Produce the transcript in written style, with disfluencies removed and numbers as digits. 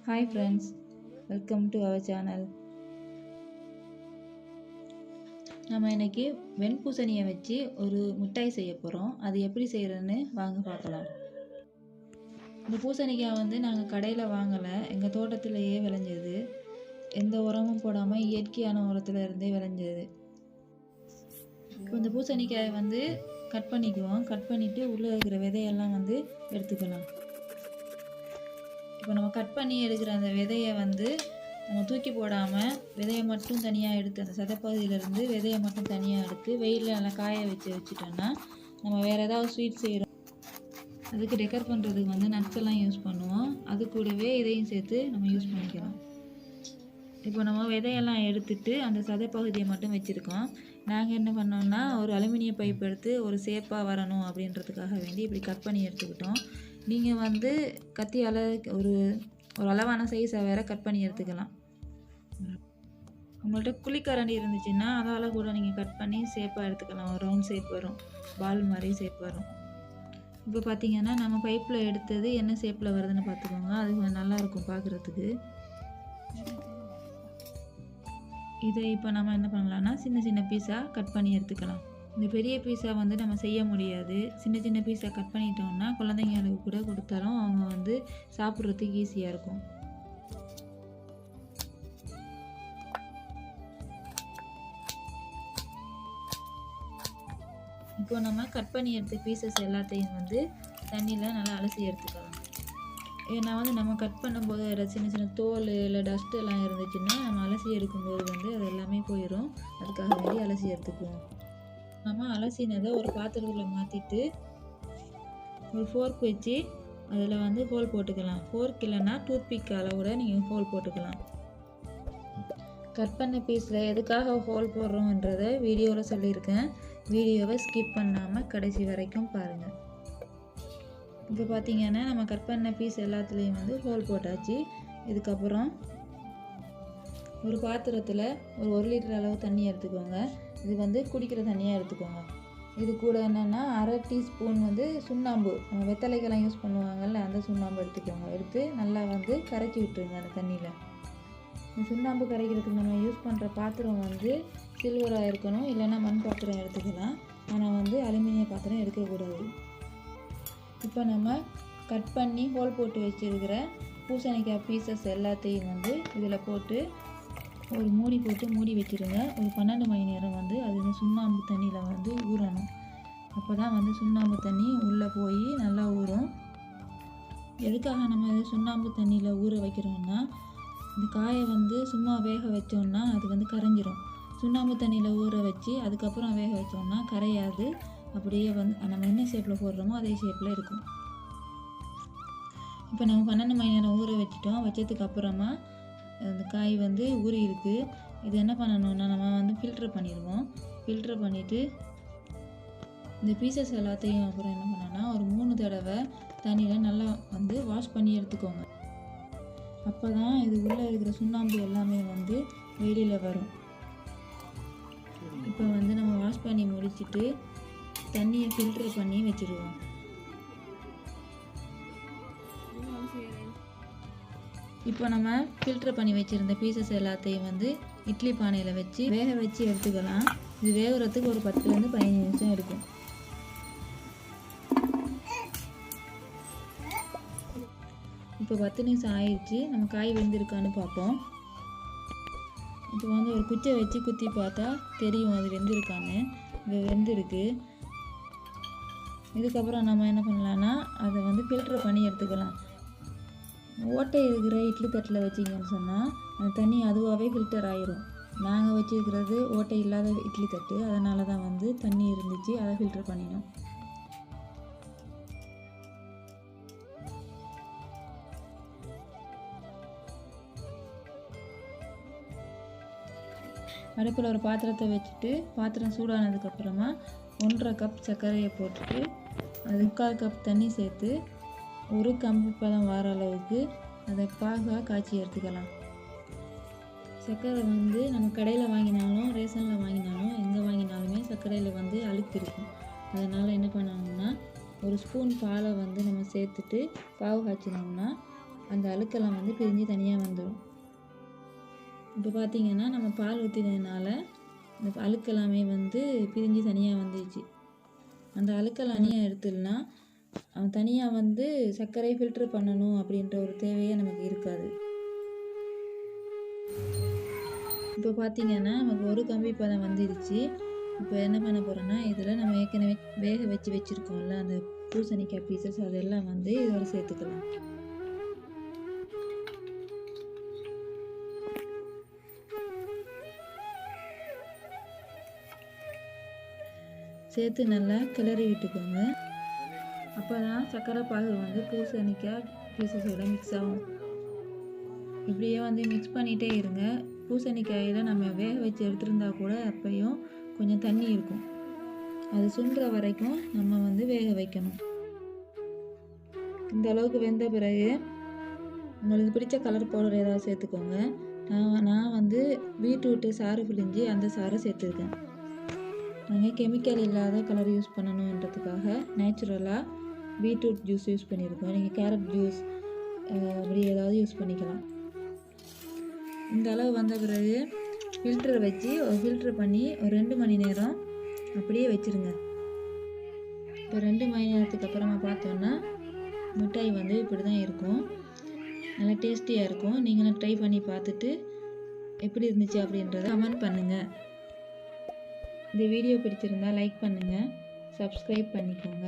Hi friends, welcome to our channel. நம்ம இன்னைக்கு வெண்பூசணியை வச்சு ஒரு மிட்டாய் செய்ய போகிறோம். அது எப்படி செய்கிறதுன்னு வாங்க பார்க்கலாம். இந்த பூசணிக்காய் நாங்கள் கடையில் வாங்கலை, எங்கள் தோட்டத்திலேயே விளைஞ்சது. எந்த உரமும் போடாமல் இயற்கையான உரத்தில் இருந்தே விளைஞ்சது. இப்போ இந்த பூசணிக்காயை கட் பண்ணிக்குவோம். கட் பண்ணிவிட்டு உள்ளே இருக்கிற விதையெல்லாம் எடுத்துக்கலாம். இப்போ நம்ம கட் பண்ணி எடுக்கிற அந்த விதையை நம்ம தூக்கி போடாமல் விதையை மட்டும் தனியாக எடுத்து அந்த சதைப்பகுதியிலேருந்து விதையை மட்டும் தனியாக எடுத்து வெயிலில் நல்லா காய வச்சுட்டோன்னா நம்ம வேறு ஏதாவது ஸ்வீட் செய்கிறோம், அதுக்கு டெக்கர் பண்ணுறதுக்கு நட்ஸ் எல்லாம் யூஸ் பண்ணுவோம். அது கூடவே இதையும் சேர்த்து நம்ம யூஸ் பண்ணிக்கலாம். இப்போ நம்ம விதையெல்லாம் எடுத்துட்டு அந்த சதைப்பகுதியை மட்டும் வச்சுருக்கோம். நாங்கள் என்ன பண்ணோம்னா ஒரு அலுமினிய பைப் எடுத்து ஒரு சேப்பாக வரணும் அப்படின்றதுக்காக வேண்டி இப்படி கட் பண்ணி எடுத்துக்கிட்டோம். நீங்கள் கத்தியால் ஒரு அளவான சைஸை வேறு கட் பண்ணி எடுத்துக்கலாம். உங்கள்கிட்ட குழிக்கரண்டி இருந்துச்சுன்னா அதால் கூட நீங்கள் கட் பண்ணி ஷேப்பாக எடுத்துக்கலாம். ஒரு ரவுண்ட் ஷேப் வரும், பால் மாதிரி ஷேப் வரும். இப்போ பார்த்தீங்கன்னா நம்ம பைப்பில் எடுத்தது என்ன ஷேப்பில் வருதுன்னு பார்த்துக்கோங்க. அது கொஞ்சம் நல்லாயிருக்கும் பார்க்குறதுக்கு. இதை இப்போ நம்ம என்ன பண்ணலான்னா சின்ன சின்ன பீஸாக கட் பண்ணி எடுத்துக்கலாம். இந்த பெரிய பீஸா நம்ம செய்ய முடியாது. சின்ன சின்ன பீஸாக கட் பண்ணிட்டோம்னா குழந்தைங்களுக்கு கூட கொடுத்தாலும் அவங்க சாப்பிட்றதுக்கு ஈஸியாக இருக்கும். இப்போ நம்ம கட் பண்ணி எடுத்த பீசஸ் எல்லாத்தையும் தண்ணியில் நல்லா அலசி எடுத்துக்கலாம். ஏன்னா நம்ம கட் பண்ணும்போது அதில் சின்ன சின்ன தோல் இல்லை டஸ்ட் எல்லாம் இருந்துச்சுன்னா நம்ம அலசி எடுக்கும்போது அது எல்லாமே போயிடும். அதுக்காக வேண்டி அலசி எடுத்துக்குவோம். நம்ம அலசினதை ஒரு பாத்திரத்தில் மாற்றிட்டு ஒரு ஃபோர்க் வச்சு அதில் ஹோல் போட்டுக்கலாம். ஃபோர்க் இல்லைன்னா டூத்பிக்கால் கூட நீங்கள் ஹோல் போட்டுக்கலாம். கட் பண்ண பீஸில் எதுக்காக ஹோல் போடுறோன்றதை வீடியோவில் சொல்லியிருக்கேன். வீடியோவை ஸ்கிப் பண்ணாமல் கடைசி வரைக்கும் பாருங்கள். இப்போ பார்த்தீங்கன்னா நம்ம கட் பண்ண பீஸ் எல்லாத்துலேயும் ஹோல் போட்டாச்சு. இதுக்கப்புறம் ஒரு பாத்திரத்தில் ஒரு 1 லிட்டர் அளவு தண்ணி எடுத்துக்கோங்க. இது குடிக்கிற தண்ணியாக எடுத்துக்கோங்க. இது கூட என்னென்னா 1/2 டீஸ்பூன் சுண்ணாம்பு, வெத்தலைக்கெல்லாம் யூஸ் பண்ணுவாங்கள்ல, அந்த சுண்ணாம்பு எடுத்துக்கோங்க. எடுத்து நல்லா கரைச்சி விட்டுருங்க அந்த தண்ணியில். இந்த சுண்ணாம்பு கரைக்கிறதுக்கு நம்ம யூஸ் பண்ணுற பாத்திரம் சில்வராக இருக்கணும், இல்லைன்னா மண் பாத்திரம் எடுத்துக்கலாம். ஆனால் அலுமினிய பாத்திரம் எடுக்கக்கூடாது. இப்போ நம்ம கட் பண்ணி ஹோல் போட்டு வச்சுருக்கிற பூசணிக்காய் பீசஸ் எல்லாத்தையும் இதில் போட்டு ஒரு மூடி போட்டு மூடி வச்சுருங்க. ஒரு 12 மணி நேரம் அது சுண்ணாம்பு தண்ணியில் ஊறணும். அப்போ தான் சுண்ணாம்பு தண்ணி உள்ளே போய் நல்லா ஊறும். எதுக்காக நம்ம சுண்ணாம்பு தண்ணியில் ஊற வைக்கிறோம்னா இந்த காயை சும்மா வேக வச்சோம்னா அது கரைஞ்சிரும். சுண்ணாம்பு தண்ணியில் ஊற வச்சு அதுக்கப்புறம் வேக வச்சோம்னா கரையாது. அப்படியே நம்ம என்ன ஷேப்பில் போடுறோமோ அதே ஷேப்பில் இருக்கும். இப்போ நம்ம 12 மணி நேரம் ஊற வச்சுட்டோம். வச்சதுக்கு அப்புறமா அந்த காய் ஊறி இருக்குது. இது என்ன பண்ணணும்னா நம்ம ஃபில்ட்ரு பண்ணிடுவோம். ஃபில்ட்ரு பண்ணிவிட்டு இந்த பீசஸ் எல்லாத்தையும் அப்புறம் என்ன பண்ணோன்னா ஒரு 3 தடவை தண்ணியில் நல்லா வாஷ் பண்ணி எடுத்துக்கோங்க. அப்போ தான் இது உள்ளே இருக்கிற சுண்ணாம்பு எல்லாமே வெளியில் வரும். இப்போ நம்ம வாஷ் பண்ணி முடிச்சுட்டு தண்ணியை ஃபில்ட்ரு பண்ணி வச்சுருவோம். இப்போ நம்ம ஃபில்ட்ரு பண்ணி வச்சுருந்த பீசஸ் எல்லாத்தையும் இட்லி பானையில் வச்சு வேக வச்சு எடுத்துக்கலாம். இது வேகிறதுக்கு ஒரு 10லேருந்து 15 நிமிஷம் எடுக்கும். இப்போ 10 நிமிஷம் ஆயிடுச்சு. நம்ம காய் வெந்திருக்கான்னு பார்ப்போம். இப்போ ஒரு குச்சை வச்சு குத்தி பார்த்தா தெரியும் அது வெந்திருக்கான்னு. இது வெந்திருக்கு. இதுக்கப்புறம் நம்ம என்ன பண்ணலான்னா அதை ஃபில்ட்ரு பண்ணி எடுத்துக்கலாம். ஓட்டை இருக்கிற இட்லி தட்டில் வச்சிங்கன்னு சொன்னால் அந்த தண்ணி அதுவாகவே ஃபில்டர் ஆகிரும். நாங்கள் வச்சுருக்கிறது ஓட்டை இல்லாத இட்லி தட்டு, அதனால தான் தண்ணி இருந்துச்சு, அதை ஃபில்டர் பண்ணினோம். அடுப்பில் ஒரு பாத்திரத்தை வச்சுட்டு பாத்திரம் சூடானதுக்கப்புறமா 1.5 கப் சர்க்கரையை போட்டுட்டு அது 3/4 கப் தண்ணி சேர்த்து ஒரு கம்பு பதம் வர அளவுக்கு அதை பாகாக காய்ச்சி எடுத்துக்கலாம். சர்க்கரை நம்ம கடையில் வாங்கினாலும் ரேஷனில் வாங்கினாலும் எங்கே வாங்கினாலுமே சர்க்கரையில் அழுக்கு இருக்கும். அதனால் என்ன பண்ணணும்னா ஒரு ஸ்பூன் பாலை நம்ம சேர்த்துட்டு பாகு காய்ச்சினோம்னா அந்த அழுக்கெல்லாம் வந்து பிரிஞ்சு தனியாக வந்துடும். இப்போ பார்த்தீங்கன்னா நம்ம பால் ஊற்றினதுனால இந்த அழுக்கெல்லாமே வந்து பிரிஞ்சு தனியாக வந்துடுச்சு. அந்த அழுக்கெல்லாம் தனியாக எடுத்துடலாம். தனியாக வந்து சர்க்கரை ஃபில்ட்ரு பண்ணணும் அப்படின்ற ஒரு தேவையே நமக்கு இருக்காது. இப்போ பார்த்தீங்கன்னா நமக்கு ஒரு கம்பி பதம் வந்துடுச்சு. இப்போ என்ன பண்ண போகிறோன்னா, இதில் நம்ம ஏற்கனவே வேக வச்சுருக்கோம்ல அந்த பூசணிக்காய் பீசஸ், அதெல்லாம் வந்து இதோட சேர்த்துக்கலாம். சேர்த்து நல்லா கிளறி விட்டுக்கோங்க. அப்போ தான் சர்க்கரை பாகு வந்து பூசணிக்காய் பீசஸோட மிக்ஸ் ஆகும். இப்படியே வந்து மிக்ஸ் பண்ணிகிட்டே இருங்க. பூசணிக்காயில் நம்ம வேக வச்சு எடுத்துருந்தா கூட அப்பையும் கொஞ்சம் தண்ணி இருக்கும். அது சுண்டுற வரைக்கும் நம்ம வந்து வேக வைக்கணும். இந்த அளவுக்கு வெந்த பிறகு உங்களுக்கு பிடிச்ச கலர் பவுடர் ஏதாவது சேர்த்துக்கோங்க. நான் வந்து பீட்ரூட்டு சாறு பிழிஞ்சு அந்த சாறை சேர்த்துருக்கேன். நாங்கள் கெமிக்கல் இல்லாத கலர் யூஸ் பண்ணணுன்றதுக்காக நேச்சுரலாக பீட்ரூட் ஜூஸ் யூஸ் பண்ணியிருக்கோம். நீங்கள் கேரட் ஜூஸ் அப்படி ஏதாவது யூஸ் பண்ணிக்கலாம். இந்த அளவு வந்த பிறகு ஃபில்டரை வச்சு ஃபில்ட்ரு பண்ணி ஒரு 2 மணி நேரம் அப்படியே வச்சுருங்க. இப்போ 2 மணி நேரத்துக்கு அப்புறமா பார்த்தோன்னா மிட்டாய் வந்து இப்படி தான் இருக்கும். நல்லா டேஸ்டியாக இருக்கும். நீங்களும் ட்ரை பண்ணி பார்த்துட்டு எப்படி இருந்துச்சு அப்படின்றத கமெண்ட் பண்ணுங்கள். இந்த வீடியோ பிடிச்சிருந்தா லைக் பண்ணுங்கள், சப்ஸ்கிரைப் பண்ணிக்கோங்க.